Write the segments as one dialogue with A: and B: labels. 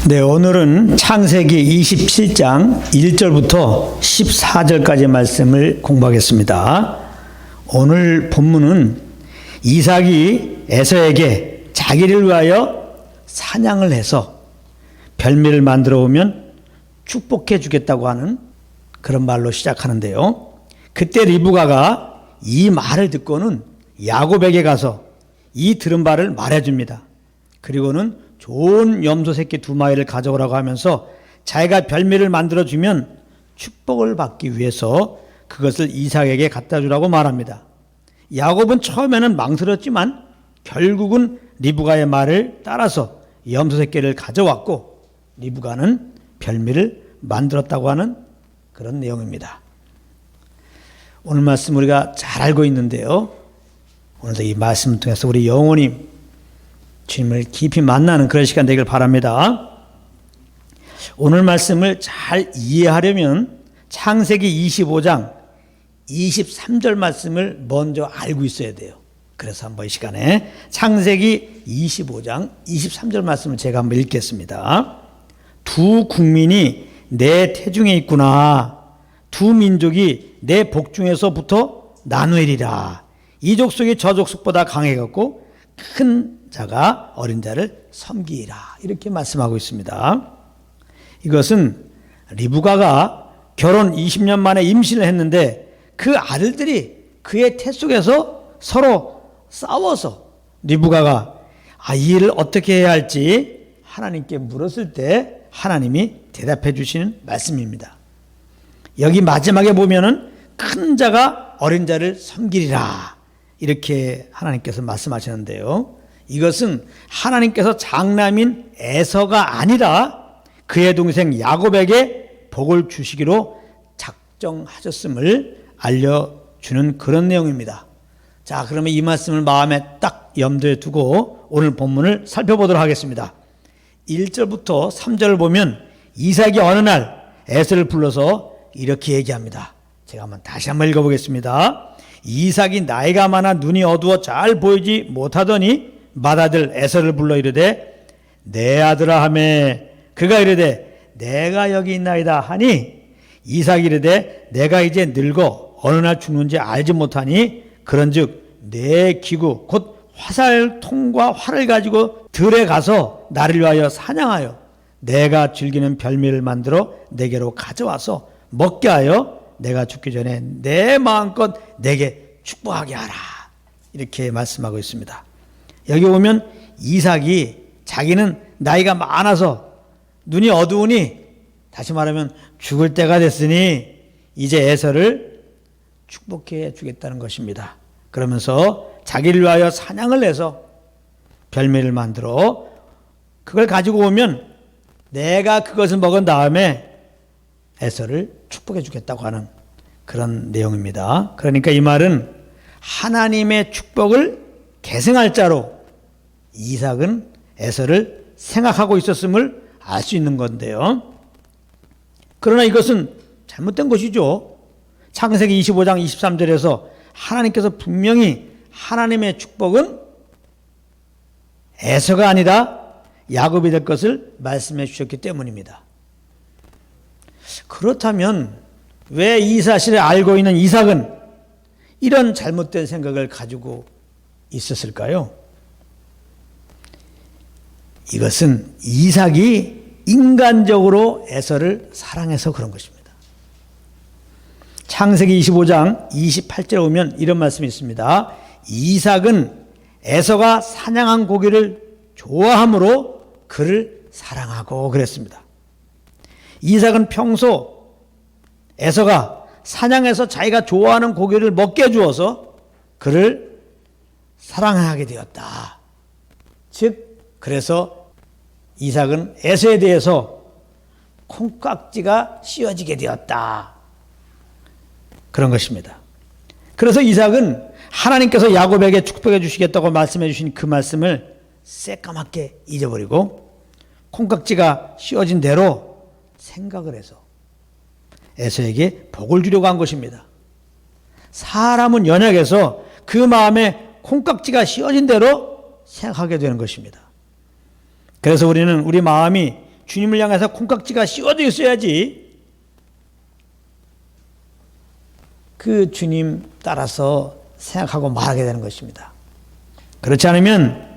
A: 네, 오늘은 창세기 27장 1절부터 14절까지 말씀을 공부하겠습니다. 오늘 본문은 이삭이 에서에게 자기를 위하여 사냥을 해서 별미를 만들어 오면 축복해 주겠다고 하는 그런 말로 시작하는데요. 그때 리브가가 이 말을 듣고는 야곱에게 가서 이 들은 바를 말해줍니다. 그리고는 좋은 염소 새끼 2마리를 가져오라고 하면서 자기가 별미를 만들어주면 축복을 받기 위해서 그것을 이삭에게 갖다 주라고 말합니다. 야곱은 처음에는 망설였지만 결국은 리브가의 말을 따라서 염소 새끼를 가져왔고 리브가는 별미를 만들었다고 하는 그런 내용입니다. 오늘 말씀 우리가 잘 알고 있는데요. 오늘도 이 말씀을 통해서 우리 영혼이 주님을 깊이 만나는 그런 시간 되길 바랍니다. 오늘 말씀을 잘 이해하려면 창세기 25장 23절 말씀을 먼저 알고 있어야 돼요. 그래서 한번 이 시간에 창세기 25장 23절 말씀을 제가 한번 읽겠습니다. 두 국민이 내 태중에 있구나. 두 민족이 내 복중에서부터 나누리라. 이 족속이 저 족속보다 강해갖고 큰 자가 어린 자를 섬기라. 이렇게 말씀하고 있습니다. 이것은 리브가가 결혼 20년 만에 임신을 했는데 그 아들들이 그의 태 속에서 서로 싸워서 리브가가 이 일을 어떻게 해야 할지 하나님께 물었을 때 하나님이 대답해 주시는 말씀입니다. 여기 마지막에 보면은 큰 자가 어린 자를 섬기리라. 이렇게 하나님께서 말씀하시는데요. 이것은 하나님께서 장남인 에서가 아니라 그의 동생 야곱에게 복을 주시기로 작정하셨음을 알려주는 그런 내용입니다. 자, 그러면 이 말씀을 마음에 딱 염두에 두고 오늘 본문을 살펴보도록 하겠습니다. 1절부터 3절을 보면 이삭이 어느 날 에서를 불러서 이렇게 얘기합니다. 제가 다시 한번 읽어보겠습니다. 이삭이 나이가 많아 눈이 어두워 잘 보이지 못하더니 맏아들 에서를 불러 이르되 내 아들아 하매 그가 이르되 내가 여기 있나이다 하니 이삭이 이르되 내가 이제 늙어 어느 날 죽는지 알지 못하니 그런즉 내 기구 곧 화살통과 활을 가지고 들에 가서 나를 위하여 사냥하여 내가 즐기는 별미를 만들어 내게로 가져와서 먹게 하여 내가 죽기 전에 내 마음껏 내게 축복하게 하라. 이렇게 말씀하고 있습니다. 여기 보면 이삭이 자기는 나이가 많아서 눈이 어두우니 다시 말하면 죽을 때가 됐으니 이제 에서를 축복해 주겠다는 것입니다. 그러면서 자기를 위하여 사냥을 해서 별미를 만들어 그걸 가지고 오면 내가 그것을 먹은 다음에 에서를 축복해 주겠다고 하는 그런 내용입니다. 그러니까 이 말은 하나님의 축복을 계승할 자로 이삭은 에서를 생각하고 있었음을 알 수 있는 건데요. 그러나 이것은 잘못된 것이죠. 창세기 25장 23절에서 하나님께서 분명히 하나님의 축복은 에서가 아니라 야곱이 될 것을 말씀해 주셨기 때문입니다. 그렇다면 왜 이 사실을 알고 있는 이삭은 이런 잘못된 생각을 가지고 있었을까요? 이것은 이삭이 인간적으로 에서를 사랑해서 그런 것입니다. 창세기 25장 28절에 보면 이런 말씀이 있습니다. 이삭은 에서가 사냥한 고기를 좋아함으로 그를 사랑하고 그랬습니다. 이삭은 평소 에서가 사냥해서 자기가 좋아하는 고기를 먹게 주어서 그를 사랑하게 되었다. 즉 그래서 이삭은 에서에 대해서 콩깍지가 씌워지게 되었다. 그런 것입니다. 그래서 이삭은 하나님께서 야곱에게 축복해 주시겠다고 말씀해 주신 그 말씀을 새까맣게 잊어버리고 콩깍지가 씌워진 대로 생각을 해서 에서에게 복을 주려고 한 것입니다. 사람은 연약해서 그 마음에 콩깍지가 씌워진 대로 생각하게 되는 것입니다. 그래서 우리는 우리 마음이 주님을 향해서 콩깍지가 씌워져 있어야지 그 주님 따라서 생각하고 말하게 되는 것입니다. 그렇지 않으면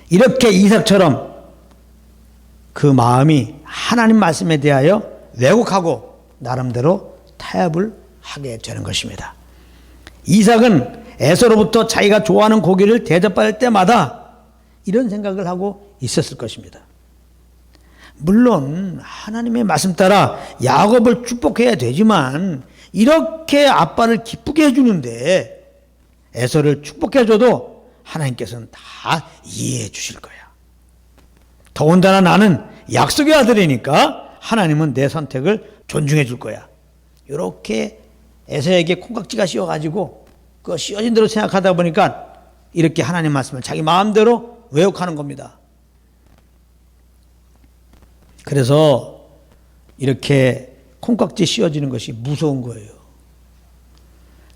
A: 이렇게 이삭처럼 그 마음이 하나님 말씀에 대하여 왜곡하고 나름대로 타협을 하게 되는 것입니다. 이삭은 에서로부터 자기가 좋아하는 고기를 대접받을 때마다 이런 생각을 하고 있었을 것입니다. 물론 하나님의 말씀 따라 야곱을 축복해야 되지만 이렇게 아빠를 기쁘게 해주는데 에서를 축복해줘도 하나님께서는 다 이해해 주실 거야. 더군다나 나는 약속의 아들이니까 하나님은 내 선택을 존중해 줄 거야. 이렇게 에서에게 콩깍지가 씌워가지고 그 씌워진 대로 생각하다 보니까 이렇게 하나님 말씀을 자기 마음대로 왜곡하는 겁니다. 그래서 이렇게 콩깍지 씌워지는 것이 무서운 거예요.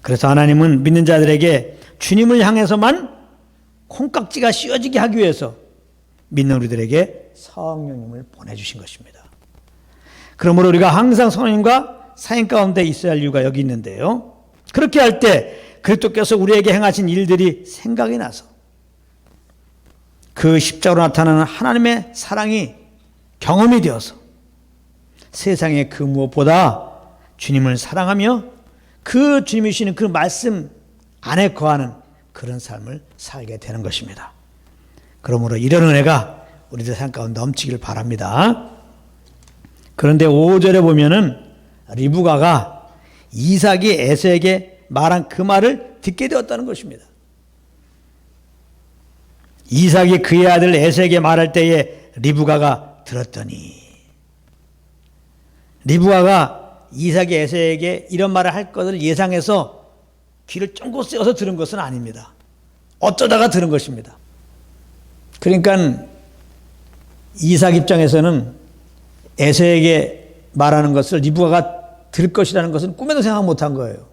A: 그래서 하나님은 믿는 자들에게 주님을 향해서만 콩깍지가 씌워지게 하기 위해서 믿는 우리들에게 성령님을 보내주신 것입니다. 그러므로 우리가 항상 성령님과 사귐 가운데 있어야 할 이유가 여기 있는데요. 그렇게 할 때 그리스도께서 우리에게 행하신 일들이 생각이 나서 그 십자가로 나타나는 하나님의 사랑이 경험이 되어서 세상의 그 무엇보다 주님을 사랑하며 그 주님이 주시는 그 말씀 안에 거하는 그런 삶을 살게 되는 것입니다. 그러므로 이런 은혜가 우리들 삶 가운데 넘치기를 바랍니다. 그런데 5절에 보면은 리브가가 이삭이 에서에게 말한 그 말을 듣게 되었다는 것입니다. 이삭이 그의 아들 에서에게 말할 때에 리브가가 들었더니, 리브가가 이삭이 에서에게 이런 말을 할 것을 예상해서 귀를 쫑긋 세워서 들은 것은 아닙니다. 어쩌다가 들은 것입니다. 그러니까 이삭 입장에서는 에서에게 말하는 것을 리브가가 들을 것이라는 것은 꿈에도 생각 못한 거예요.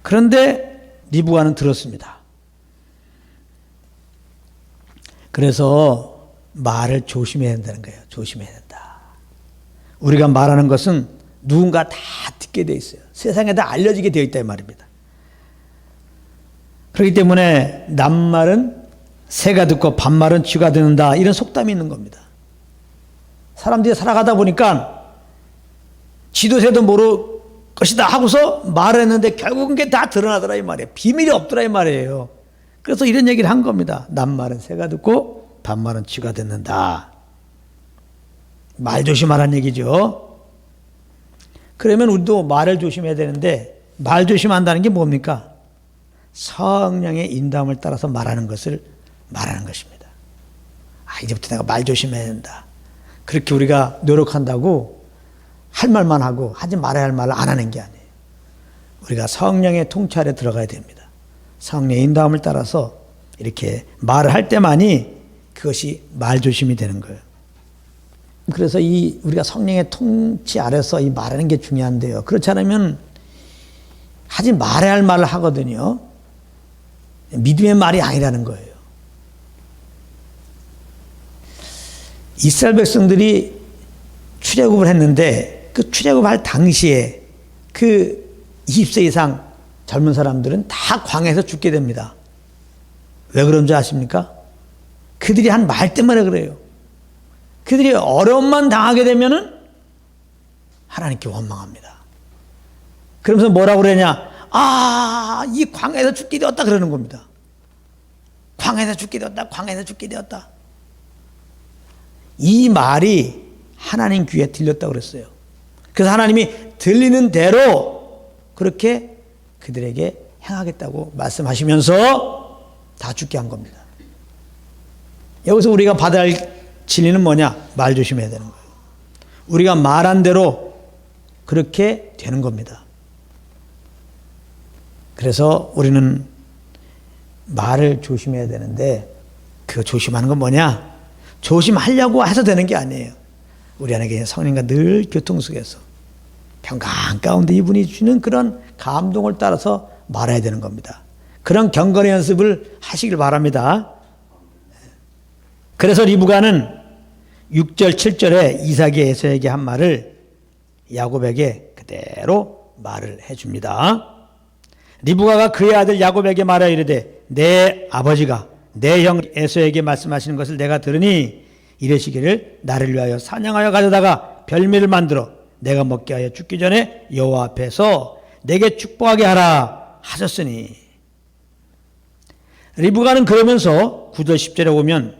A: 그런데 리브가는 들었습니다. 그래서 말을 조심해야 된다는 거예요. 조심해야 된다. 우리가 말하는 것은 누군가 다 듣게 돼 있어요. 세상에 다 알려지게 되어 있다 이 말입니다. 그렇기 때문에 남말은 새가 듣고 반말은 쥐가 듣는다, 이런 속담이 있는 겁니다. 사람들이 살아가다 보니까 쥐도 새도 모를 것이다 하고서 말을 했는데 결국은 그게 다 드러나더라 이 말이에요. 비밀이 없더라 이 말이에요. 그래서 이런 얘기를 한 겁니다. 남말은 새가 듣고 반말은 쥐가 듣는다. 말 조심하라는 얘기죠. 그러면 우리도 말을 조심해야 되는데, 말 조심한다는 게 뭡니까? 성령의 인도함을 따라서 말하는 것을 말하는 것입니다. 이제부터 내가 말 조심해야 된다. 그렇게 우리가 노력한다고 할 말만 하고 하지 말아야 할 말을 안 하는 게 아니에요. 우리가 성령의 통치 아래 들어가야 됩니다. 성령의 인도함을 따라서 이렇게 말을 할 때만이 그것이 말 조심이 되는 거예요. 그래서 우리가 성령의 통치 아래서 이 말하는 게 중요한데요. 그렇지 않으면 하지 말아야 할 말을 하거든요. 믿음의 말이 아니라는 거예요. 이스라엘 백성들이 출애굽을 했는데 그 출애굽할 당시에 그 20세 이상 젊은 사람들은 다 광야에서 죽게 됩니다. 왜 그런지 아십니까? 그들이 한 말 때문에 그래요. 그들이 어려움만 당하게 되면은 하나님께 원망합니다. 그러면서 뭐라고 그러냐? 이 광야에서 죽게 되었다 그러는 겁니다. 광야에서 죽게 되었다. 광야에서 죽게 되었다. 이 말이 하나님 귀에 들렸다고 그랬어요. 그래서 하나님이 들리는 대로 그렇게 그들에게 행하겠다고 말씀하시면서 다 죽게 한 겁니다. 여기서 우리가 받아야 할 진리는 뭐냐? 말 조심해야 되는 거예요. 우리가 말한 대로 그렇게 되는 겁니다. 그래서 우리는 말을 조심해야 되는데, 그 조심하는 건 뭐냐? 조심하려고 해서 되는 게 아니에요. 우리 안에 성령과 늘 교통 속에서 평강 가운데 이분이 주는 그런 감동을 따라서 말해야 되는 겁니다. 그런 경건의 연습을 하시길 바랍니다. 그래서 리브가는 6절 7절에 이삭이 에서에게 한 말을 야곱에게 그대로 말을 해줍니다. 리브가가 그의 아들 야곱에게 말하여 이르되 내 아버지가 내 형 에서에게 말씀하시는 것을 내가 들으니 이르시기를 나를 위하여 사냥하여 가져다가 별미를 만들어 내가 먹게 하여 죽기 전에 여호와 앞에서 내게 축복하게 하라 하셨으니. 리브가는 그러면서 9절 10절에 보면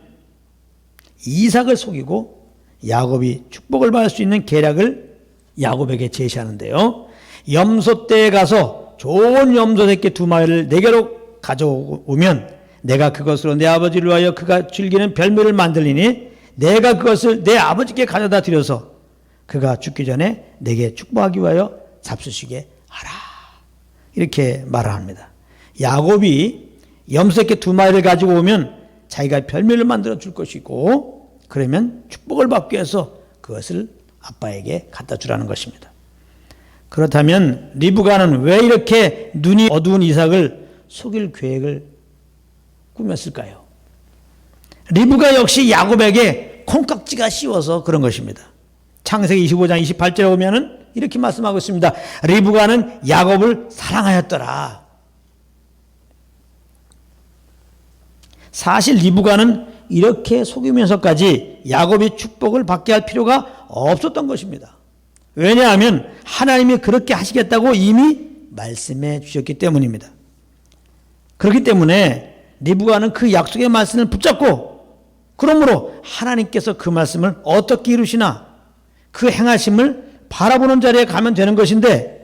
A: 이삭을 속이고 야곱이 축복을 받을 수 있는 계략을 야곱에게 제시하는데요. 염소떼에 가서 좋은 염소 새끼 2마리를 내게로 가져오면 내가 그것으로 내 아버지를 위하여 그가 즐기는 별미를 만들리니 내가 그것을 내 아버지께 가져다 드려서 그가 죽기 전에 내게 축복하기 위하여 잡수시게 하라. 이렇게 말을 합니다. 야곱이 염소 새끼 2마리를 가지고 오면 자기가 별미를 만들어 줄 것이고 그러면 축복을 받기 위해서 그것을 아빠에게 갖다 주라는 것입니다. 그렇다면 리브가는 왜 이렇게 눈이 어두운 이삭을 속일 계획을 꾸몄을까요? 리브가 역시 야곱에게 콩깍지가 씌워서 그런 것입니다. 창세기 25장 28절에 보면은 이렇게 말씀하고 있습니다. 리브가는 야곱을 사랑하였더라. 사실 리브가는 이렇게 속이면서까지 야곱이 축복을 받게 할 필요가 없었던 것입니다. 왜냐하면 하나님이 그렇게 하시겠다고 이미 말씀해 주셨기 때문입니다. 그렇기 때문에 리브가는 그 약속의 말씀을 붙잡고 그러므로 하나님께서 그 말씀을 어떻게 이루시나 그 행하심을 바라보는 자리에 가면 되는 것인데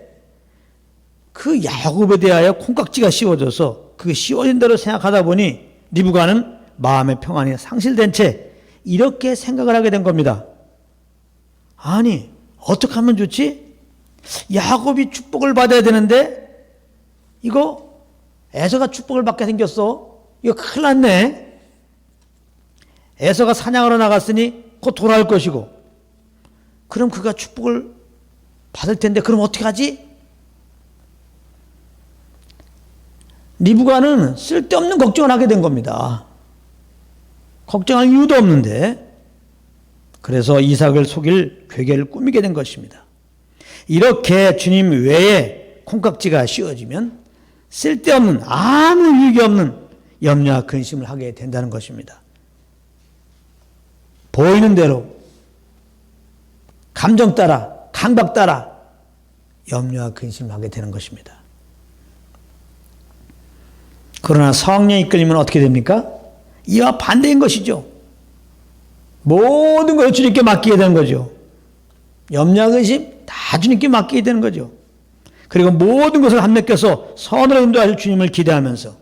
A: 그 야곱에 대하여 콩깍지가 씌워져서 그 씌워진 대로 생각하다 보니 리브가는 마음의 평안이 상실된 채 이렇게 생각을 하게 된 겁니다. 아니, 어떻게 하면 좋지? 야곱이 축복을 받아야 되는데 이거 에서가 축복을 받게 생겼어. 이거 큰일 났네. 에서가 사냥하러 나갔으니 곧 돌아올 것이고 그럼 그가 축복을 받을 텐데 그럼 어떻게 하지? 리브가는 쓸데없는 걱정을 하게 된 겁니다. 걱정할 이유도 없는데 그래서 이삭을 속일 괴계를 꾸미게 된 것입니다. 이렇게 주님 외에 콩깍지가 씌워지면 쓸데없는 아무 유익이 없는 염려와 근심을 하게 된다는 것입니다. 보이는 대로 감정 따라 강박 따라 염려와 근심을 하게 되는 것입니다. 그러나 성령이 이끌리면 어떻게 됩니까? 이와 반대인 것이죠. 모든 것을 주님께 맡기게 되는 거죠. 염려와 근심 다 주님께 맡기게 되는 거죠. 그리고 모든 것을 한 맡겨서 선으로 인도하실 주님을 기대하면서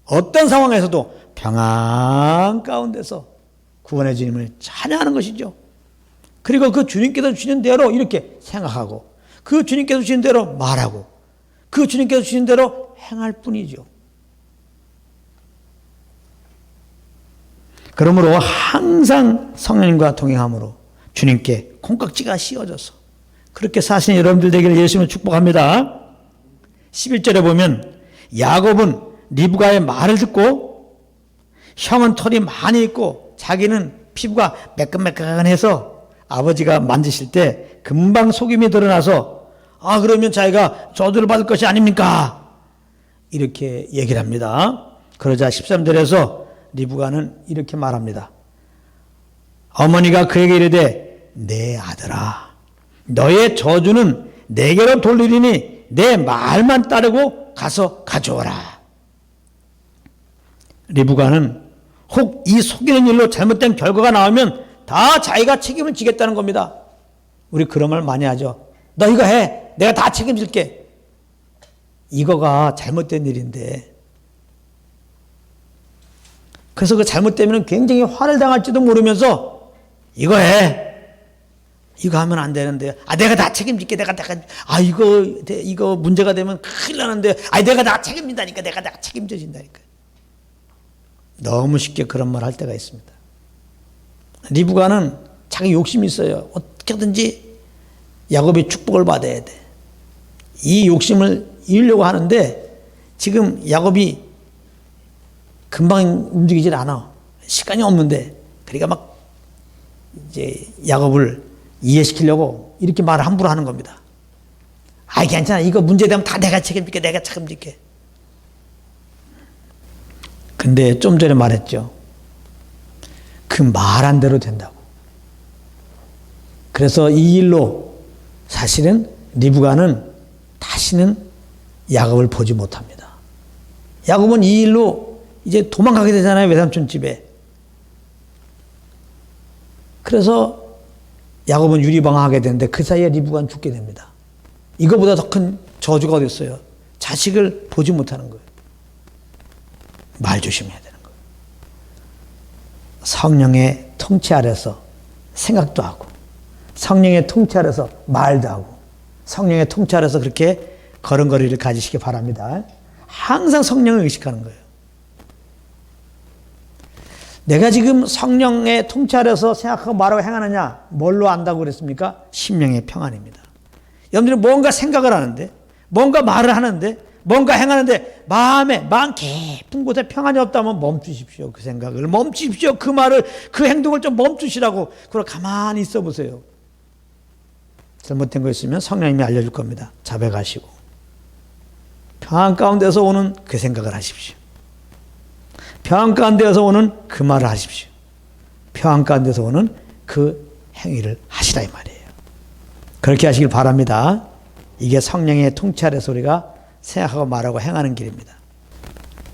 A: 어떤 상황에서도 평안 가운데서 구원의 주님을 찬양하는 것이죠. 그리고 그 주님께서 주신 대로 이렇게 생각하고 그 주님께서 주신 대로 말하고 그 주님께서 주신 대로 행할 뿐이죠. 그러므로 항상 성령님과 동행함으로 주님께 콩깍지가 씌워져서 그렇게 사시는 여러분들 되기를 예수님을 축복합니다. 11절에 보면 야곱은 리브가의 말을 듣고 형은 털이 많이 있고 자기는 피부가 매끈매끈해서 아버지가 만지실 때 금방 속임이 드러나서 그러면 자기가 저주를 받을 것이 아닙니까? 이렇게 얘기를 합니다. 그러자 13절에서 리브가는 이렇게 말합니다. 어머니가 그에게 이르되 내 아들아 너의 저주는 내게로 돌리리니 내 말만 따르고 가서 가져오라. 리브가는 혹 이 속이는 일로 잘못된 결과가 나오면 다 자기가 책임을 지겠다는 겁니다. 우리 그런 말 많이 하죠. 너 이거 해. 내가 다 책임질게. 이거가 잘못된 일인데 그래서 그 잘못되면 굉장히 화를 당할지도 모르면서 이거 해. 이거 하면 안 되는데. 내가 다 책임질게. 이거 문제가 되면 큰일 나는데. 내가 다 책임진다니까. 내가 다 책임져진다니까. 너무 쉽게 그런 말 할 때가 있습니다. 리브가는 자기 욕심이 있어요. 어떻게든지 야곱이 축복을 받아야 돼. 이 욕심을 이루려고 하는데 지금 야곱이 금방 움직이질 않아. 시간이 없는데. 그러니까 막 이제 야곱을 이해시키려고 이렇게 말을 함부로 하는 겁니다. 아이, 괜찮아. 이거 문제되면 다 내가 책임질게. 내가 책임질게. 근데 좀 전에 말했죠. 그 말한 대로 된다고. 그래서 이 일로 사실은 리브가는 다시는 야곱을 보지 못합니다. 야곱은 이 일로 이제 도망가게 되잖아요. 외삼촌 집에. 그래서 야곱은 유리방황하게 되는데 그 사이에 리브가는 죽게 됩니다. 이거보다 더 큰 저주가 어디 있어요. 자식을 보지 못하는 거예요. 말 조심해야 되는 거예요. 성령의 통치 아래서 생각도 하고, 성령의 통치 아래서 말도 하고, 성령의 통치 아래서 그렇게 걸음걸이를 가지시기 바랍니다. 항상 성령을 의식하는 거예요. 내가 지금 성령의 통치 아래서 생각하고 말하고 행하느냐, 뭘로 안다고 그랬습니까? 심령의 평안입니다. 여러분들이 뭔가 생각을 하는데, 뭔가 말을 하는데, 뭔가 행하는데 마음 깊은 곳에 평안이 없다면 멈추십시오. 그 생각을 멈추십시오. 그 말을, 그 행동을 좀 멈추시라고. 그걸 가만히 있어 보세요. 잘못된 거 있으면 성령님이 알려줄 겁니다. 자백하시고 평안 가운데서 오는 그 생각을 하십시오. 평안 가운데서 오는 그 말을 하십시오. 평안 가운데서 오는 그 행위를 하시라 이 말이에요. 그렇게 하시길 바랍니다. 이게 성령의 통치 아래서 우리가 생각하고 말하고 행하는 길입니다.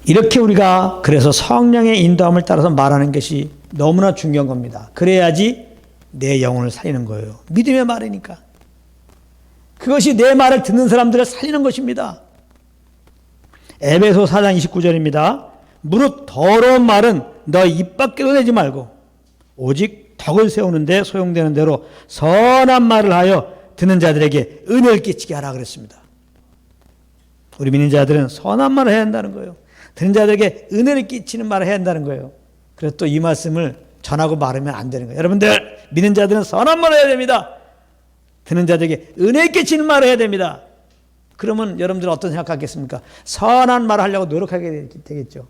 A: 이렇게 우리가 그래서 성령의 인도함을 따라서 말하는 것이 너무나 중요한 겁니다. 그래야지 내 영혼을 살리는 거예요. 믿음의 말이니까. 그것이 내 말을 듣는 사람들을 살리는 것입니다. 에베소 4장 29절입니다. 무릇 더러운 말은 너 입 밖에도 내지 말고 오직 덕을 세우는데 소용되는 대로 선한 말을 하여 듣는 자들에게 은혜를 끼치게 하라 그랬습니다. 우리 믿는 자들은 선한 말을 해야 한다는 거예요. 듣는 자들에게 은혜를 끼치는 말을 해야 한다는 거예요. 그래서 또 이 말씀을 전하고 말하면 안 되는 거예요. 여러분들, 믿는 자들은 선한 말을 해야 됩니다. 듣는 자들에게 은혜 끼치는 말을 해야 됩니다. 그러면 여러분들은 어떤 생각하겠습니까? 선한 말을 하려고 노력하게 되겠죠.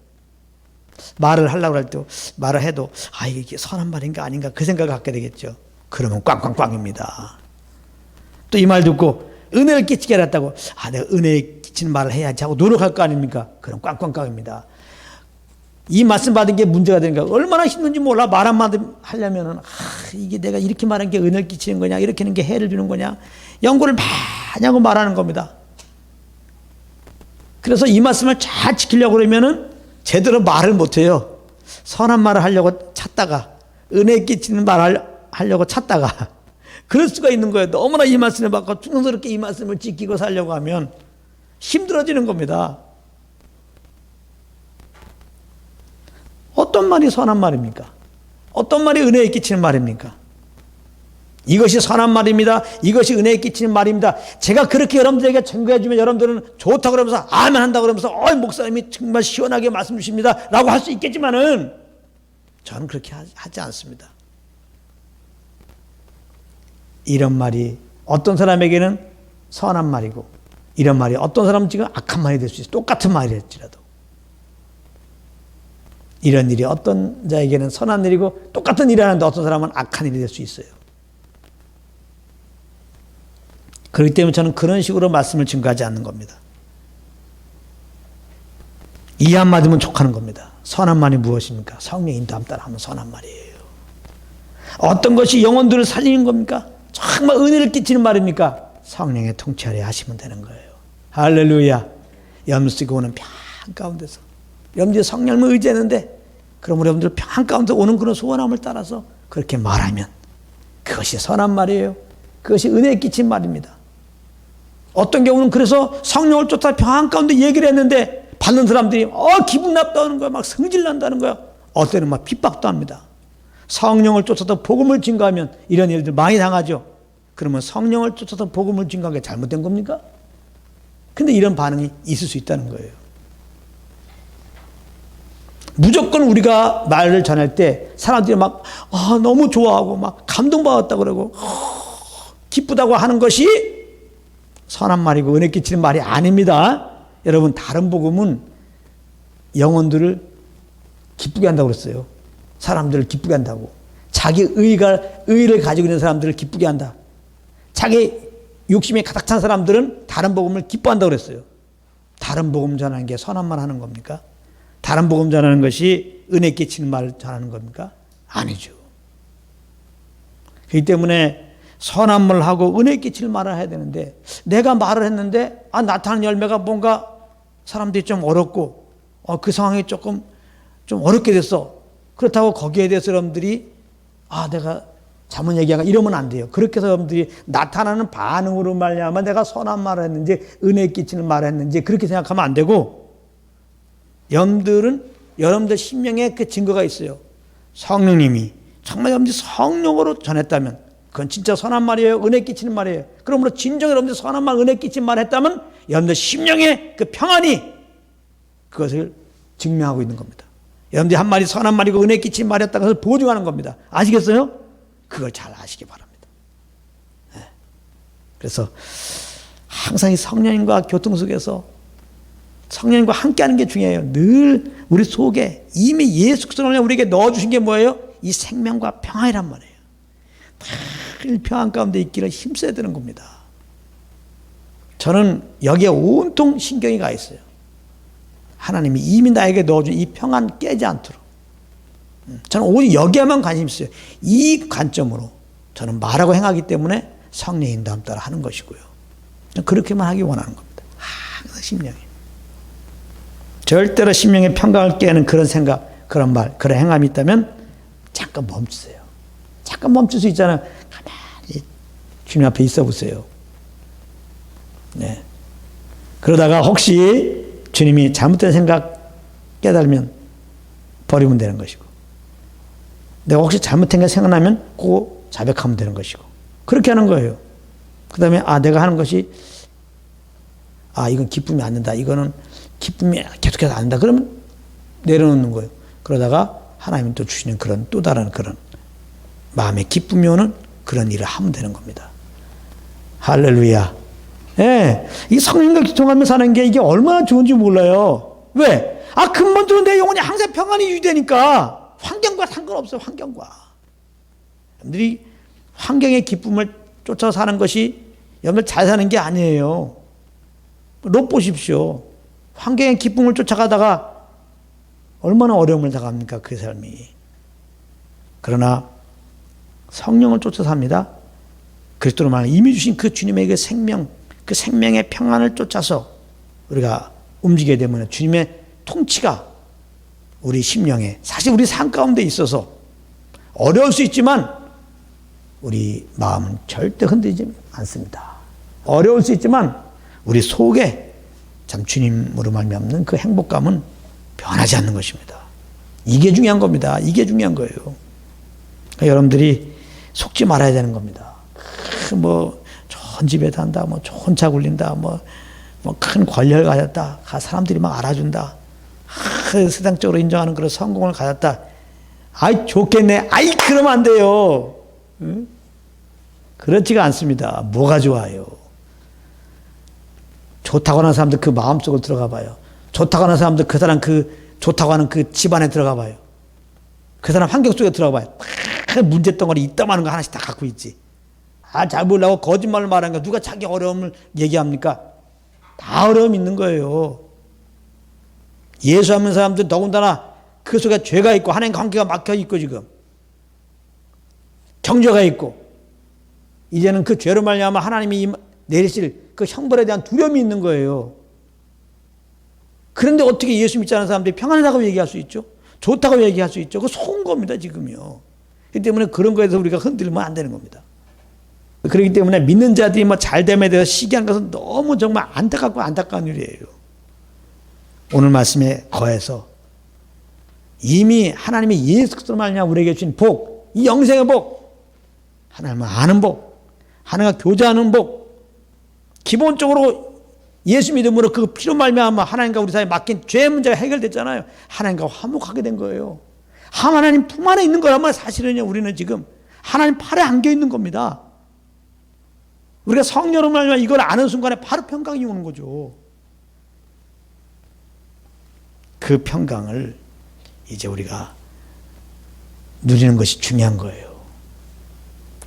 A: 말을 하려고 할 때 말을 해도 이게 선한 말인가 아닌가 그 생각을 갖게 되겠죠. 그러면 꽝꽝꽝입니다. 또 이 말 듣고 은혜를 끼치게 해놨다고 내가 은혜 끼치는 말을 해야지 하고 노력할 거 아닙니까? 그럼 꽝꽝꽝입니다. 이 말씀 받은 게 문제가 되니까 얼마나 힘든지 몰라. 말 한마디 하려면은 이게 내가 이렇게 말한 게 은혜를 끼치는 거냐, 이렇게 하는 게 해를 주는 거냐, 연구를 많이 하고 말하는 겁니다. 그래서 이 말씀을 잘 지키려고 그러면은 제대로 말을 못해요. 선한 말을 하려고 찾다가, 은혜 끼치는 말을 하려고 찾다가 그럴 수가 있는 거예요. 너무나 이 말씀을 받고 충성스럽게 이 말씀을 지키고 살려고 하면 힘들어지는 겁니다. 어떤 말이 선한 말입니까? 어떤 말이 은혜에 끼치는 말입니까? 이것이 선한 말입니다. 이것이 은혜에 끼치는 말입니다. 제가 그렇게 여러분들에게 증거해 주면 여러분들은 좋다고 그러면서 아멘 한다고 그러면서 목사님이 정말 시원하게 말씀 주십니다 라고 할 수 있겠지만은 저는 그렇게 하지 않습니다. 이런 말이 어떤 사람에게는 선한 말이고 이런 말이 어떤 사람은 지금 악한 말이 될 수 있어요. 똑같은 말일지라도. 이런 일이 어떤 자에게는 선한 일이고 똑같은 일을 하는데 어떤 사람은 악한 일이 될 수 있어요. 그렇기 때문에 저는 그런 식으로 말씀을 증거하지 않는 겁니다. 이 한마디면 족하는 겁니다. 선한 말이 무엇입니까? 성령 인도함 따라 하면 선한 말이에요. 어떤 것이 영혼들을 살리는 겁니까? 정말 은혜를 끼치는 말입니까? 성령의 통치 아래 하시면 되는 거예요. 할렐루야. 염쓰고 오는 평안 가운데서 여러분들이 성령을 의지했는데 그럼 여러분들 평안 가운데 오는 그런 소원함을 따라서 그렇게 말하면 그것이 선한 말이에요. 그것이 은혜에 끼친 말입니다. 어떤 경우는 그래서 성령을 쫓아 평안 가운데 얘기를 했는데 받는 사람들이 기분 나쁘다는 거야. 막 성질 난다는 거야. 어때는 막 핍박도 합니다. 성령을 쫓아서 복음을 증거하면 이런 일들 많이 당하죠. 그러면 성령을 쫓아서 복음을 증거한 게 잘못된 겁니까? 근데 이런 반응이 있을 수 있다는 거예요. 무조건 우리가 말을 전할 때 사람들이 막 너무 좋아하고 막 감동받았다고 그러고 기쁘다고 하는 것이 선한 말이고 은혜 끼치는 말이 아닙니다. 여러분, 다른 복음은 영혼들을 기쁘게 한다고 그랬어요. 사람들을 기쁘게 한다고. 자기 의를 가지고 있는 사람들을 기쁘게 한다. 자기 욕심이 가득 찬 사람들은 다른 복음을 기뻐한다고 그랬어요. 다른 복음 전하는 게 선한 말 하는 겁니까? 다른 복음 전하는 것이 은혜 끼치는 말을 전하는 겁니까? 아니죠. 그렇기 때문에 선한 말을 하고 은혜 끼칠 말을 해야 되는데, 내가 말을 했는데 나타나는 열매가 뭔가 사람들이 좀 어렵고 그 상황이 조금 좀 어렵게 됐어. 그렇다고 거기에 대해서 여러분들이 내가 잘못 얘기한가 이러면 안 돼요. 그렇게 해서 여러분들이 나타나는 반응으로 말미암아 내가 선한 말을 했는지 은혜 끼치는 말을 했는지 그렇게 생각하면 안 되고, 여러분들 심령에 그 증거가 있어요. 성령님이 정말 여러분들이 성령으로 전했다면 그건 진짜 선한 말이에요. 은혜 끼치는 말이에요. 그러므로 진정 여러분들이 선한 말, 은혜 끼치는 말 했다면 여러분들 심령의 그 평안이 그것을 증명하고 있는 겁니다. 여러분들이 한 말이 선한 말이고 은혜 끼치는 말이었다, 그것을 보증하는 겁니다. 아시겠어요? 그걸 잘 아시기 바랍니다. 네. 그래서 항상 이 성령님과 교통 속에서 성령님과 함께하는 게 중요해요. 늘 우리 속에 이미 예수 그리스도를 우리에게 넣어주신 게 뭐예요? 이 생명과 평안이란 말이에요. 늘 평안 가운데 있기를 힘써야 되는 겁니다. 저는 여기에 온통 신경이 가 있어요. 하나님이 이미 나에게 넣어준 이 평안 깨지 않도록. 저는 오직 여기에만 관심 있어요. 이 관점으로 저는 말하고 행하기 때문에 성령의 인도함 따라 하는 것이고요. 그렇게만 하기 원하는 겁니다. 항상 심령이. 절대로 심령의 평강을 깨는 그런 생각, 그런 말, 그런 행함이 있다면 잠깐 멈추세요. 잠깐 멈출 수 있잖아요. 가만히 주님 앞에 있어 보세요. 네. 그러다가 혹시 주님이 잘못된 생각 깨달으면 버리면 되는 것이고, 내가 혹시 잘못된 게 생각나면 그거 자백하면 되는 것이고, 그렇게 하는 거예요. 그 다음에 내가 하는 것이 이건 기쁨이 안 된다, 이거는 기쁨이 계속해서 안 된다, 그러면 내려놓는 거예요. 그러다가 하나님이 또 주시는 그런 또 다른 그런 마음의 기쁨이 오는 그런 일을 하면 되는 겁니다. 할렐루야. 예, 이 성령과 교통하면서 사는 게 이게 얼마나 좋은지 몰라요. 왜? 근본적으로 내 영혼이 항상 평안이 유지되니까 환경과 상관없어요. 환경과. 여러분들이 환경의 기쁨을 쫓아 사는 것이 여러분들 잘 사는 게 아니에요. 롯 보십시오. 환경의 기쁨을 쫓아가다가 얼마나 어려움을 당합니까, 그 삶이. 그러나 성령을 쫓아 삽니다. 그리스도로 말하면 이미 주신 그 주님의 그 생명, 그 생명의 평안을 쫓아서 우리가 움직이게 되면 주님의 통치가 우리 심령에, 사실 우리 삶 가운데 있어서 어려울 수 있지만 우리 마음은 절대 흔들리지 않습니다. 어려울 수 있지만 우리 속에 참 주님으로 말미암는 그 행복감은 변하지 않는 것입니다. 이게 중요한 겁니다. 이게 중요한 거예요. 그러니까 여러분들이 속지 말아야 되는 겁니다. 좋은 집에 산다, 좋은 차 굴린다, 큰 권력을 가졌다, 사람들이 막 알아준다, 세상적으로 인정하는 그런 성공을 가졌다. 좋겠네. 그러면 안 돼요. 응? 그렇지가 않습니다. 뭐가 좋아요? 좋다고 하는 사람들 그 마음속으로 들어가 봐요. 좋다고 하는 사람들 그 사람 좋다고 하는 그 집안에 들어가 봐요. 그 사람 환경 속에 들어가 봐요. 문제덩어리 이따만한 거 하나씩 다 갖고 있지. 잘 보려고 거짓말을 말하는 거, 누가 자기 어려움을 얘기합니까? 다 어려움 있는 거예요. 예수하는 사람들 더군다나 그 속에 죄가 있고 하나님 관계가 막혀 있고 지금 정죄가 있고 이제는 그 죄로 말미암아 하나님이 내리실 그 형벌에 대한 두려움이 있는 거예요. 그런데 어떻게 예수 믿지 않은 사람들이 평안하다고 얘기할 수 있죠? 좋다고 얘기할 수 있죠? 그거 속은 겁니다, 지금요. 그렇기 때문에 그런 거에서 우리가 흔들리면 안 되는 겁니다. 그렇기 때문에 믿는 자들이 잘됨에 대해서 시기한 것은 너무 정말 안타까운 일이에요. 오늘 말씀에 거해서 이미 하나님의 예수 그리스도로 말미암아 우리에게 주신 복, 이 영생의 복, 하나님을 아는 복, 하나님과 교제하는 복, 기본적으로 예수 믿음으로 그 피로 말미암아 하나님과 우리 사이에 막힌 죄 문제가 해결됐잖아요. 하나님과 화목하게 된 거예요. 하나님 품 안에 있는 거란 말이에요. 사실은요, 우리는 지금 하나님 팔에 안겨 있는 겁니다. 우리가 성령으로 말미암아 이걸 아는 순간에 바로 평강이 오는 거죠. 그 평강을 이제 우리가 누리는 것이 중요한 거예요.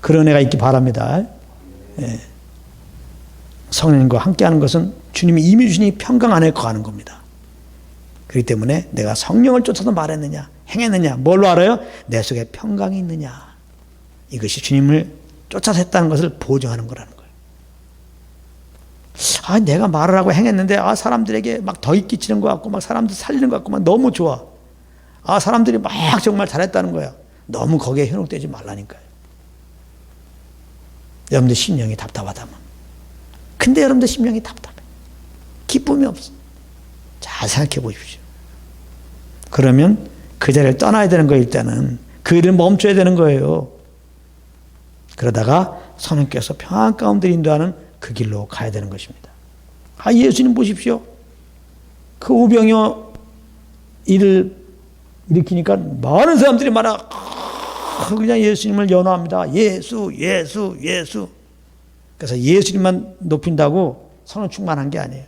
A: 그런 애가 있기 바랍니다. 예. 성령님과 함께하는 것은 주님이 이미 주신 이 평강 안에 거하는 겁니다. 그렇기 때문에 내가 성령을 쫓아서 말했느냐 행했느냐 뭘로 알아요? 내 속에 평강이 있느냐. 이것이 주님을 쫓아서 했다는 것을 보증하는 거라는 거예요. 아, 내가 말을 하고 행했는데 사람들에게 막 덕이 끼치는 것 같고 막 사람들 살리는 것 같고 막 너무 좋아. 사람들이 막 정말 잘했다는 거야. 너무 거기에 현혹되지 말라니까요. 여러분들 심령이 답답하다면. 근데 여러분들 심령이 답답해. 기쁨이 없어. 잘 생각해 보십시오. 그러면 그 자리를 떠나야 되는 거예요. 일단은 그 일을 멈춰야 되는 거예요. 그러다가 성령께서 평안 가운데 인도하는 그 길로 가야 되는 것입니다. 예수님 보십시오. 그 오병이어 일을 일으키니까 많은 사람들이 그냥 예수님을 연호합니다. 예수, 예수, 예수. 그래서 예수님만 높인다고 성령 충만한 게 아니에요.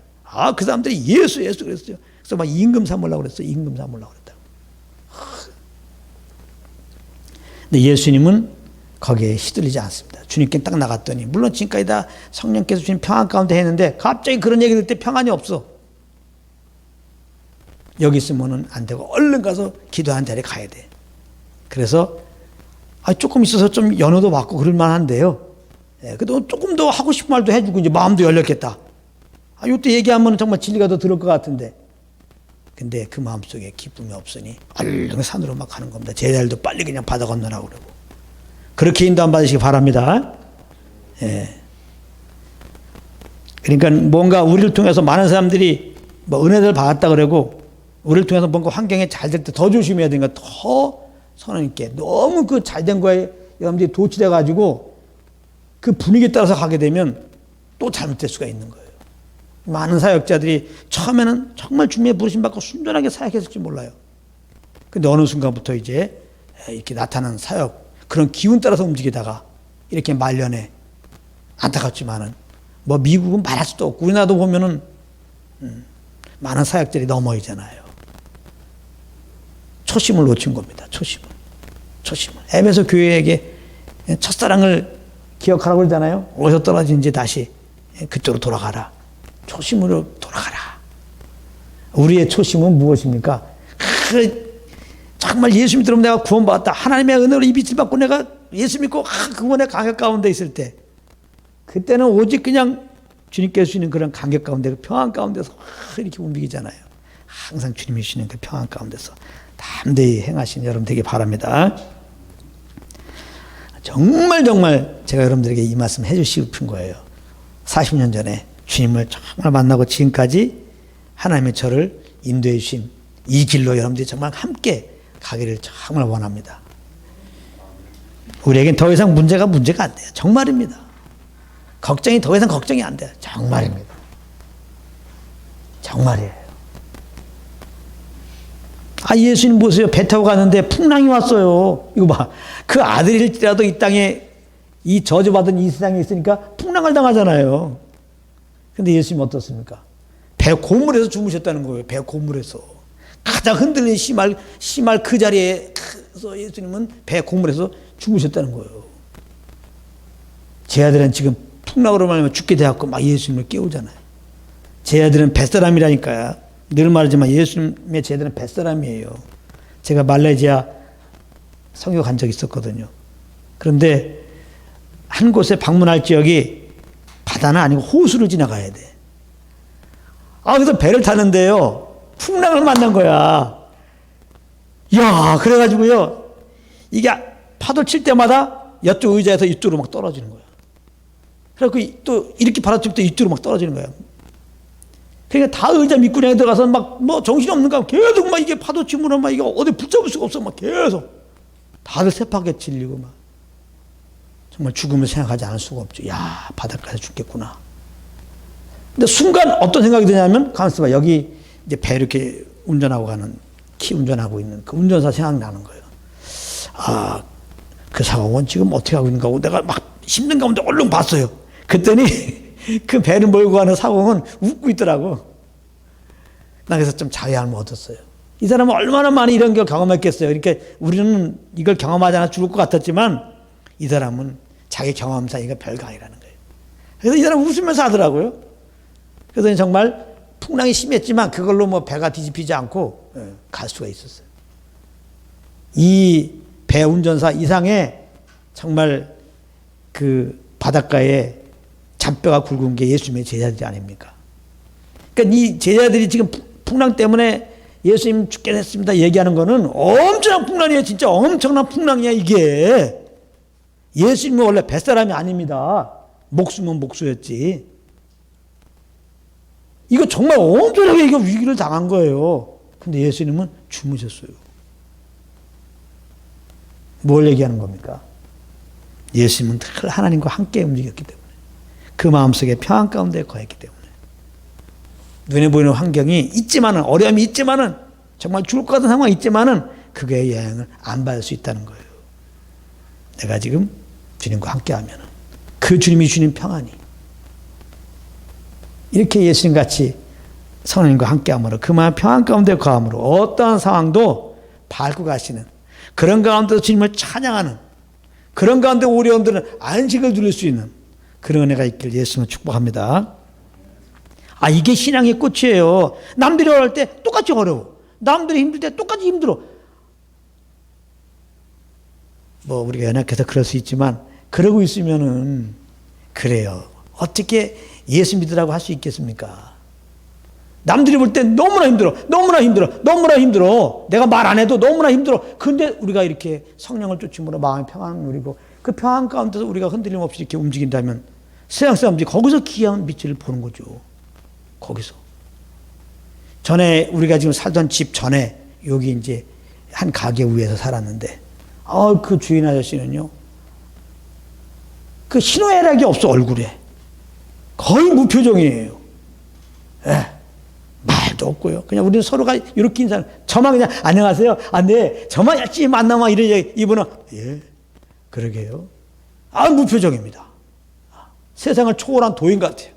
A: 그 사람들이 예수, 예수 그랬어요. 그래서 막 임금 삼으려고 그랬어요. 임금 삼으려고 그랬다고. 근데 예수님은 거기에 휘둘리지 않습니다. 주님께 딱 나갔더니, 물론 지금까지 다 성령께서 주님 평안 가운데 했는데, 갑자기 그런 얘기 들 때 평안이 없어. 여기 있으면 안 되고, 얼른 가서 기도하는 자리에 가야 돼. 그래서, 조금 있어서 좀 연호도 받고 그럴 만한데요. 그래도 조금 더 하고 싶은 말도 해주고, 이제 마음도 열렸겠다. 이때 얘기하면 정말 진리가 더 들을 것 같은데. 근데 그 마음속에 기쁨이 없으니, 얼른 산으로 막 가는 겁니다. 제자들도 빨리 그냥 바다 건너라고 그러고. 그렇게 인도 안 받으시기 바랍니다. 예. 그러니까 뭔가 우리를 통해서 많은 사람들이 은혜를 받았다 그러고, 우리를 통해서 뭔가 환경이 잘 될 때 더 조심해야 되니까 더 선언있게, 너무 그 잘된 거에 여러분들이 도취돼가지고 그 분위기에 따라서 가게 되면 또 잘못될 수가 있는 거예요. 많은 사역자들이 처음에는 정말 주님의 부르심 받고 순전하게 사역했을지 몰라요. 근데 어느 순간부터 이제 이렇게 나타나는 사역, 그런 기운 따라서 움직이다가 이렇게 말년에 안타깝지만은 미국은 말할 수도 없고 우리나라도 보면은 많은 사역들이 넘어지잖아요. 초심을 놓친 겁니다. 초심을. 에베소 교회에게 첫사랑을 기억하라고 그러잖아요. 어디서 떨어진지 다시 그쪽으로 돌아가라. 초심으로 돌아가라. 우리의 초심은 무엇입니까? 정말 예수 믿으면 내가 구원받았다. 하나님의 은혜로 이 빛을 받고 내가 예수 믿고 그분의 감격 가운데 있을 때, 그때는 오직 그냥 주님께서 주시는 그런 감격 가운데, 그 평안 가운데서 이렇게 움직이잖아요. 항상 주님이 주시는 그 평안 가운데서 담대히 행하시는 여러분 되기 바랍니다. 정말 제가 여러분들에게 이 말씀 해주시고 싶은 거예요. 40년 전에 주님을 정말 만나고 지금까지 하나님의 저를 인도해 주신 이 길로 여러분들이 정말 함께 가기를 정말 원합니다. 우리에겐 더 이상 문제가 안 돼요. 정말입니다. 걱정이 더 이상 걱정이 안 돼요. 정말입니다. 정말이에요. 예수님 보세요. 배 타고 가는데 풍랑이 왔어요. 이거 봐. 그 아들일지라도 이 땅에, 이 저주받은 이 세상에 있으니까 풍랑을 당하잖아요. 근데 예수님 어떻습니까? 배 고물에서 주무셨다는 거예요. 배 고물에서. 가장 흔들린 심할 그 자리에서 예수님은 배 고물에서 죽으셨다는 거예요. 제 아들은 지금 풍랑으로 말하면 죽게 되었고 막 예수님을 깨우잖아요. 제 아들은 뱃사람이라니까요. 늘 말하지만 예수님의 제 아들은 뱃사람이에요. 제가 말레이시아 성교 간 적이 있었거든요. 그런데 한 곳에 방문할 지역이 바다는 아니고 호수를 지나가야 돼. 그래서 배를 타는데요. 풍랑을 만난 거야. 그래가지고요. 이게 파도 칠 때마다 이쪽 의자에서 이쪽으로 막 떨어지는 거야. 그래갖고 또 이렇게 받아칠 때 이쪽으로 막 떨어지는 거야. 그러니까 다 의자 밑구녕에 들어가서 정신이 없는가 계속 이게 파도 치면 이게 어디 붙잡을 수가 없어. 계속. 다들 새파게 질리고 정말 죽음을 생각하지 않을 수가 없죠. 바닷가에서 죽겠구나. 근데 순간 어떤 생각이 드냐면, 가만있어 봐. 여기 이제 배 이렇게 운전하고 가는, 키 운전하고 있는 그 운전사 생각나는 거예요. 그 상황은 지금 어떻게 하고 있는가 하고 내가 막 힘든 가운데 얼른 봤어요. 그랬더니 그 배를 몰고 가는 상황은 웃고 있더라고. 나 그래서 좀 자괴함을 얻었어요. 이 사람은 얼마나 많이 이런 걸 경험했겠어요. 그러니까 우리는 이걸 경험하지 않아 죽을 것 같았지만 이 사람은 자기 경험상 이거 별거 아니라는 거예요. 그래서 이 사람은 웃으면서 하더라고요. 그래서 정말 풍랑이 심했지만 그걸로 뭐 배가 뒤집히지 않고 갈 수가 있었어요. 이 배 운전사 이상의 정말 그 바닷가에 잔뼈가 굵은 게 예수님의 제자들이 아닙니까? 그러니까 이 제자들이 지금 풍랑 때문에 예수님 죽게 됐습니다 얘기하는 거는 엄청난 풍랑이에요. 진짜 엄청난 풍랑이야 이게. 예수님은 원래 뱃사람이 아닙니다. 목수면 목수였지. 이거 정말 엄청나게 이거 위기를 당한 거예요. 근데 예수님은 주무셨어요. 뭘 얘기하는 겁니까? 예수님은 늘 하나님과 함께 움직였기 때문에 그 마음속에 평안 가운데 거했기 때문에 눈에 보이는 환경이 있지만은 어려움이 있지만은 정말 죽을 것 같은 상황이 있지만은 그거의 영향을 안 받을 수 있다는 거예요. 내가 지금 주님과 함께 하면은 그 주님이 주님 평안이 이렇게 예수님같이 성령님과 함께함으로 그만 평안 가운데 거함으로 어떠한 상황도 밟고 가시는 그런 가운데서 주님을 찬양하는 그런 가운데 우리 영혼들은 안식을 누릴 수 있는 그런 은혜가 있길 예수님을 축복합니다. 아 이게 신앙의 꽃이에요. 남들이 어려울 때 똑같이 어려워. 남들이 힘들 때 똑같이 힘들어. 뭐 우리가 연약해서 그럴 수 있지만 그러고 있으면은 그래요. 어떻게 예수 믿으라고 할 수 있겠습니까? 남들이 볼 때 너무나 힘들어. 너무나 힘들어. 너무나 힘들어. 내가 말 안 해도 너무나 힘들어. 근데 우리가 이렇게 성령을 쫓음으로 마음의 평안을 누리고 그 평안 가운데서 우리가 흔들림 없이 이렇게 움직인다면 세상 사람들이 거기서 귀한 빛을 보는 거죠. 거기서. 전에 우리가 지금 살던 집 전에 여기 이제 한 가게 위에서 살았는데 그 주인 아저씨는요. 그 희노애락이 없어 얼굴에. 거의 무표정이에요. 말도 없고요. 그냥 우리는 서로가 이렇게 인사하는, 저만 그냥 안녕하세요. 네. 저만 열심히 만나면 이런 얘기, 이분은 예, 그러게요. 무표정입니다. 세상을 초월한 도인 같아요.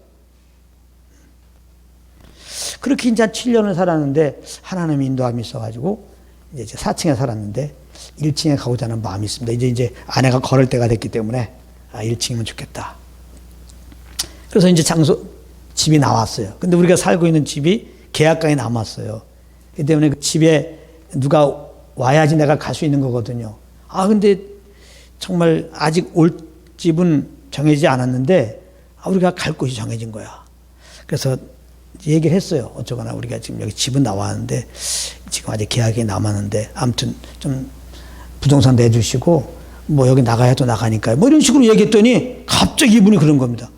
A: 그렇게 이제 7년을 살았는데 하나님의 인도함이 있어가지고 이제 4층에 살았는데 1층에 가고자 하는 마음이 있습니다. 이제 아내가 걸을 때가 됐기 때문에 1층이면 좋겠다. 그래서 이제 집이 나왔어요. 근데 우리가 살고 있는 집이 계약강에 남았어요. 그 때문에 그 집에 누가 와야지 내가 갈 수 있는 거거든요. 근데 정말 아직 올 집은 정해지지 않았는데 우리가 갈 곳이 정해진 거야. 그래서 얘기를 했어요. 어쩌거나 우리가 지금 여기 집은 나왔는데 지금 아직 계약이 남았는데 아무튼 좀 부동산 내주시고 뭐 여기 나가야 해도 나가니까요. 뭐 이런 식으로 얘기했더니 갑자기 이분이 그런 겁니다.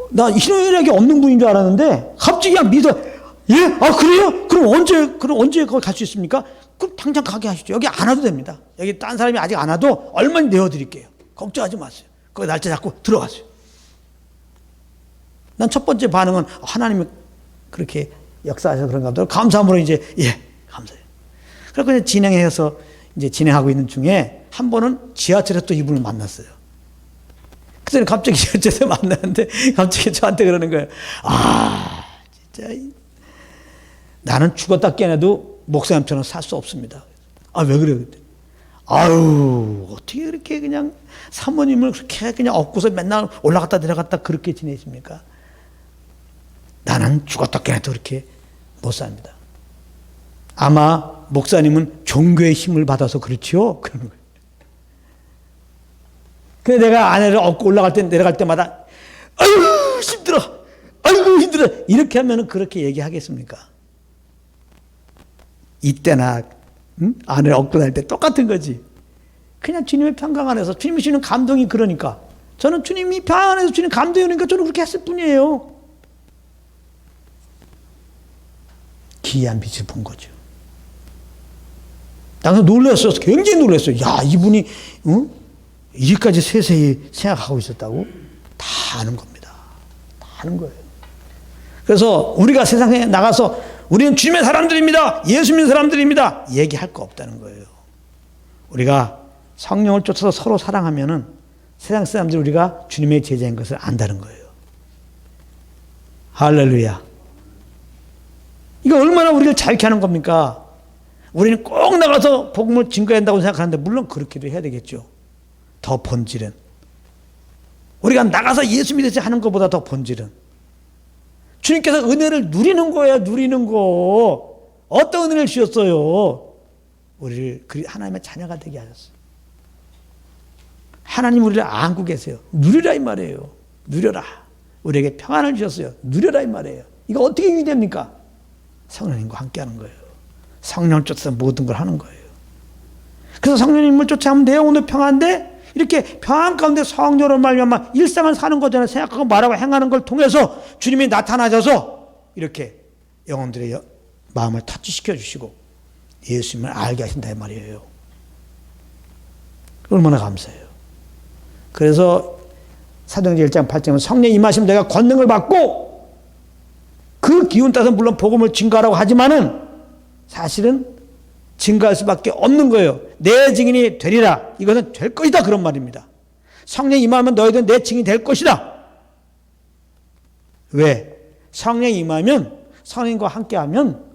A: 나 희노애락이 없는 분인 줄 알았는데 갑자기 그냥 믿어. 예? 그래요? 그럼 언제 거기 갈 수 있습니까? 그럼 당장 가게 하시죠. 여기 안 와도 됩니다. 여기 딴 사람이 아직 안 와도 얼마나 내어드릴게요. 걱정하지 마세요. 거기 날짜 잡고 들어가세요. 난 첫 번째 반응은 하나님이 그렇게 역사하셔서 그런가 보다. 감사함으로 이제 감사해요. 그래서 진행해서 이제 진행하고 있는 중에 한 번은 지하철에서 또 이분을 만났어요. 그때는 갑자기 지하철에서 만났는데 갑자기 저한테 그러는 거예요. 진짜 나는 죽었다 깨어나도 목사님처럼 살 수 없습니다. 왜 그래요? 그때? 어떻게 그렇게 그냥 사모님을 그렇게 그냥 업고서 맨날 올라갔다 내려갔다 그렇게 지내십니까? 나는 죽었다 깨어나도 그렇게 못 삽니다. 아마 목사님은 종교의 힘을 받아서 그렇지요? 그러는 거예요. 그래서 내가 아내를 업고 올라갈 때 내려갈 때마다 힘들어. 힘들어. 이렇게 하면 그렇게 얘기하겠습니까? 이때나 아내를 업고 다닐 때 똑같은 거지. 그냥 주님의 평강 안에서 주님이 주는 감동이 그러니까 저는 주님이 평강 안에서 주는 감동이 오니까 저는 그렇게 했을 뿐이에요. 기이한 빛을 본 거죠. 나는 놀랐어. 굉장히 놀랐어요. 이분이 이까지 세세히 생각하고 있었다고? 다 아는 겁니다. 다 아는 거예요. 그래서 우리가 세상에 나가서 우리는 주님의 사람들입니다. 예수 믿는 사람들입니다. 얘기할 거 없다는 거예요. 우리가 성령을 쫓아서 서로 사랑하면은 세상 사람들이 우리가 주님의 제자인 것을 안다는 거예요. 할렐루야. 이거 얼마나 우리를 자유케 하는 겁니까? 우리는 꼭 나가서 복음을 증거해야 한다고 생각하는데 물론 그렇게도 해야 되겠죠. 더 본질은 우리가 나가서 예수 믿으시 하는 것보다 더 본질은 주님께서 은혜를 누리는 거예요. 누리는 거. 어떤 은혜를 주셨어요? 우리를 하나님의 자녀가 되게 하셨어요. 하나님 우리를 안고 계세요. 누리라 이 말이에요. 누려라. 우리에게 평안을 주셨어요. 누려라 이 말이에요. 이거 어떻게 유지됩니까? 성령님과 함께 하는 거예요. 성령을 쫓아서 모든 걸 하는 거예요. 그래서 성령님을 쫓아하면 내 영혼도 평안한데 이렇게 평안 가운데 성령으로 말미암아 일상을 사는 거잖아요. 생각하고 말하고 행하는 걸 통해서 주님이 나타나셔서 이렇게 영혼들의 마음을 터치시켜 주시고 예수님을 알게 하신다 이 말이에요. 얼마나 감사해요. 그래서 사도행전 1장 8절은 성령 임하시면 내가 권능을 받고 그 기운 따서 물론 복음을 증거하라고 하지만은 사실은 증거할 수밖에 없는 거예요. 내 증인이 되리라. 이것은 될 것이다. 그런 말입니다. 성령 임하면 너희들은 내 증인이 될 것이다. 왜? 성령 임하면 성령과 함께하면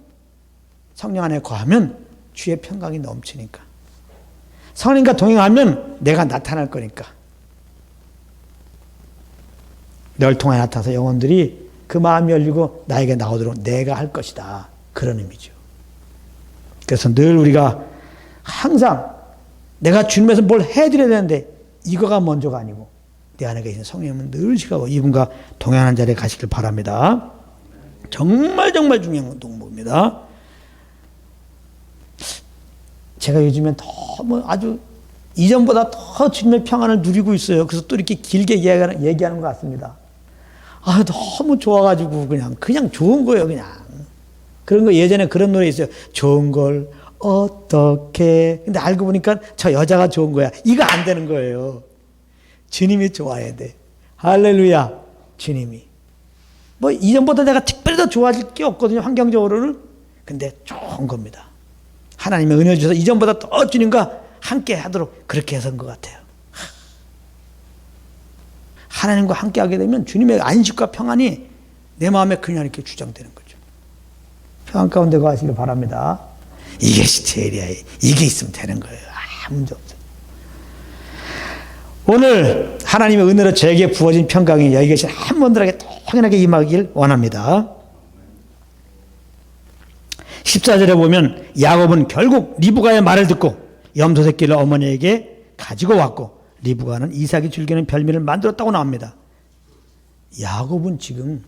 A: 성령 안에 거하면 주의 평강이 넘치니까. 성령과 동행하면 내가 나타날 거니까. 널 통해 나타나서 영혼들이 그 마음이 열리고 나에게 나오도록 내가 할 것이다. 그런 의미죠. 그래서 늘 우리가 항상 내가 주님에서 뭘 해드려야 되는데 이거가 먼저가 아니고 내 안에 계신 성령님은 늘 시가고 이분과 동행하는 자리에 가시길 바랍니다. 정말 중요한 동목입니다. 제가 요즘엔 너무 아주 이전보다 더 주님의 평안을 누리고 있어요. 그래서 또 이렇게 길게 얘기하는 것 같습니다. 너무 좋아가지고 그냥 좋은 거예요. 그런 거 예전에 그런 노래 있어요. 좋은 걸 어떻게. 근데 알고 보니까 저 여자가 좋은 거야. 이거 안 되는 거예요. 주님이 좋아야 돼. 할렐루야. 주님이. 뭐 이전보다 내가 특별히 더 좋아질 게 없거든요. 환경적으로는. 근데 좋은 겁니다. 하나님의 은혜를 주셔서 이전보다 더 주님과 함께 하도록 그렇게 해서인 것 같아요. 하나님과 함께 하게 되면 주님의 안식과 평안이 내 마음에 그냥 이렇게 주장되는 거죠. 평안 가운데 거하시길 바랍니다. 이게 스테리아에 이게 있으면 되는 거예요. 아무 문제 없어요. 오늘 하나님의 은혜로 저에게 부어진 평강이 여기 계신 한 분들에게 통연하게 임하길 원합니다. 14절에 보면 야곱은 결국 리브가의 말을 듣고 염소 새끼를 어머니에게 가지고 왔고 리브가는 이삭이 즐기는 별미를 만들었다고 나옵니다. 야곱은 지금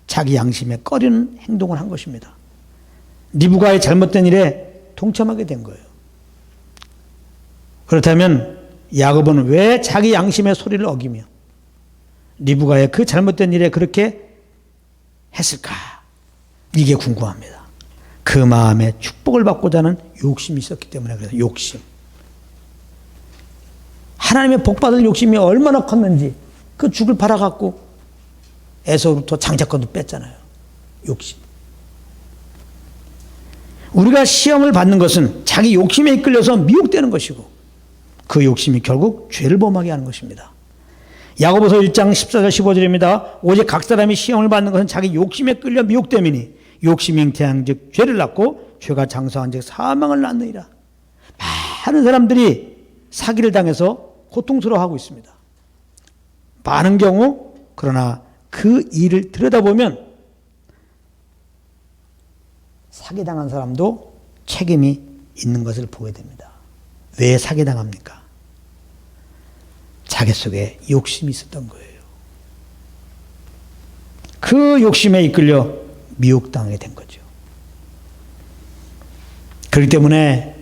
A: 자기 양심에 꺼리는 행동을 한 것입니다. 리브가의 잘못된 일에 동참하게 된 거예요. 그렇다면 야곱은 왜 자기 양심의 소리를 어기며 리브가의 그 잘못된 일에 그렇게 했을까? 이게 궁금합니다. 그 마음에 축복을 받고자 하는 욕심이 있었기 때문에 그래서 욕심. 하나님의 복받을 욕심이 얼마나 컸는지 그 죽을 팔아갖고 에서부터 장자권도 뺐잖아요. 욕심. 우리가 시험을 받는 것은 자기 욕심에 이끌려서 미혹되는 것이고 그 욕심이 결국 죄를 범하게 하는 것입니다. 야고보서 1장 14절 15절입니다. 오직 각 사람이 시험을 받는 것은 자기 욕심에 끌려 미혹됨이니 욕심이 잉태한즉 죄를 낳고 죄가 장성한즉 사망을 낳느니라. 많은 사람들이 사기를 당해서 고통스러워하고 있습니다. 많은 경우 그러나 그 일을 들여다보면 사기당한 사람도 책임이 있는 것을 보게 됩니다. 왜 사기당합니까? 자기 속에 욕심이 있었던 거예요. 그 욕심에 이끌려 미혹당하게 된 거죠. 그렇기 때문에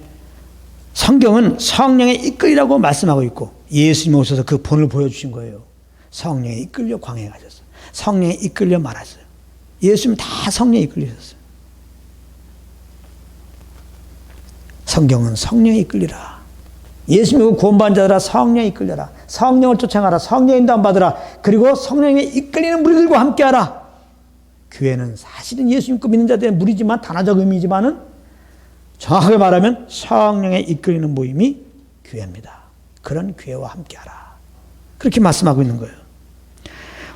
A: 성경은 성령에 이끌리라고 말씀하고 있고 예수님이 오셔서 그 본을 보여주신 거예요. 성령에 이끌려 광야에 가셨어요. 성령에 이끌려 말았어요. 예수님 다 성령에 이끌리셨어요. 성경은 성령에 이끌리라. 예수님이 구원받은 자들아 성령에 이끌려라. 성령을 쫓아가라. 성령의 인도함 받으라. 그리고 성령에 이끌리는 무리들과 함께하라. 교회는 사실은 예수님께 믿는 자들의 무리지만 단화적 의미지만은 정확하게 말하면 성령에 이끌리는 모임이 교회입니다. 그런 교회와 함께하라. 그렇게 말씀하고 있는 거예요.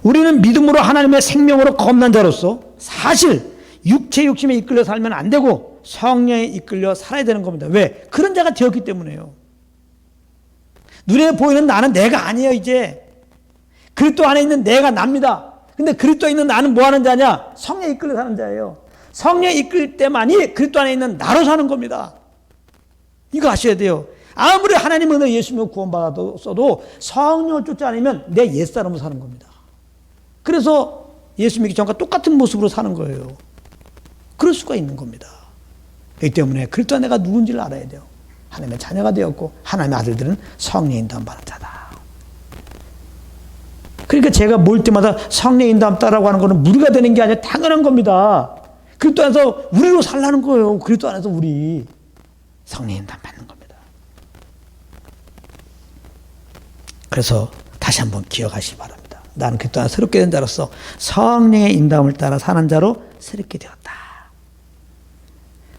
A: 우리는 믿음으로 하나님의 생명으로 거듭난 자로서 사실 육체 욕심에 이끌려 살면 안 되고 성령에 이끌려 살아야 되는 겁니다. 왜? 그런 자가 되었기 때문에요. 눈에 보이는 나는 내가 아니에요. 이제 그리스도 안에 있는 내가 납니다. 근데 그리스도에 있는 나는 뭐 하는 자냐? 성령에 이끌려 사는 자예요. 성령에 이끌 때만이 그리스도 안에 있는 나로 사는 겁니다. 이거 아셔야 돼요. 아무리 하나님의 은혜 예수님을 구원받았어도 성령을 쫓지 않으면 내 옛사람으로 사는 겁니다. 그래서 예수 믿기 전과 똑같은 모습으로 사는 거예요. 그럴 수가 있는 겁니다. 그렇기 때문에 그리스도 내가 누군지를 알아야 돼요. 하나님의 자녀가 되었고 하나님의 아들들은 성령 인도함 받은 자다. 그러니까 제가 모일 때마다 성령 인도함 따라고 하는 것은 무리가 되는 게 아니라 당연한 겁니다. 그리스도 안에서 우리로 살라는 거예요. 그리스도 안에서 우리 성령 인도함 받는 겁니다. 그래서 다시 한번 기억하시기 바랍니다. 나는 그리스도 안에서 새롭게 된 자로서 성령의 인도함을 따라 사는 자로 새롭게 되었다.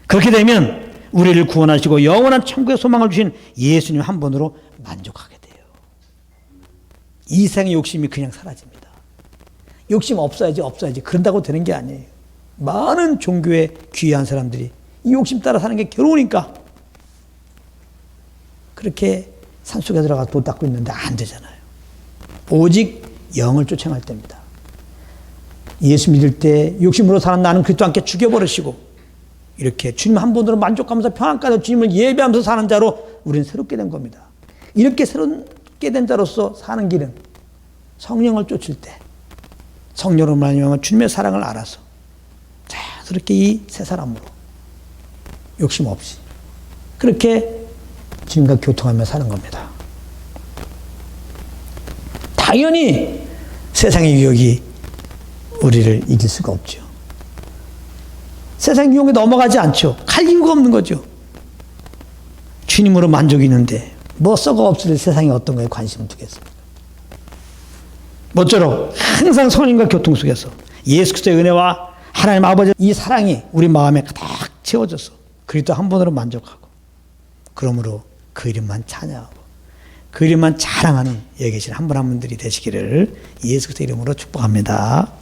A: 그렇게 되면 우리를 구원하시고 영원한 천국의 소망을 주신 예수님 한 분으로 만족하게 돼요. 이 세상의 욕심이 그냥 사라집니다. 욕심 없어야지 그런다고 되는 게 아니에요. 많은 종교에 귀한 사람들이 이 욕심 따라 사는 게 괴로우니까 그렇게 산속에 들어가서 돈 닦고 있는데 안 되잖아요. 오직 영을 쫓아갈 때입니다. 예수 믿을 때 욕심으로 사는 나는 그리스도와 함께 죽여버리시고 이렇게 주님 한 분으로 만족하면서 평안까지 주님을 예배하면서 사는 자로 우리는 새롭게 된 겁니다. 이렇게 새롭게 된 자로서 사는 길은 성령을 쫓을 때 성령으로 말미암아 주님의 사랑을 알아서 자연스럽게 이 새 사람으로 욕심 없이 그렇게 주님과 교통하며 사는 겁니다. 당연히 세상의 유혹이 우리를 이길 수가 없죠. 세상 유혹에 넘어가지 않죠. 갈 이유가 없는 거죠. 주님으로 만족이 있는데 뭐 썩어 없을 세상에 어떤 거에 관심을 두겠습니까? 모쪼록 항상 성령과 교통 속에서 예수 그리스도의 은혜와 하나님 아버지의 이 사랑이 우리 마음에 가득 채워져서 그리스도 한 분으로 만족하고 그러므로 그 이름만 찬양하고 그 이름만 자랑하는 여기 계신 한 분 한 분들이 되시기를 예수 그리스도의 이름으로 축복합니다.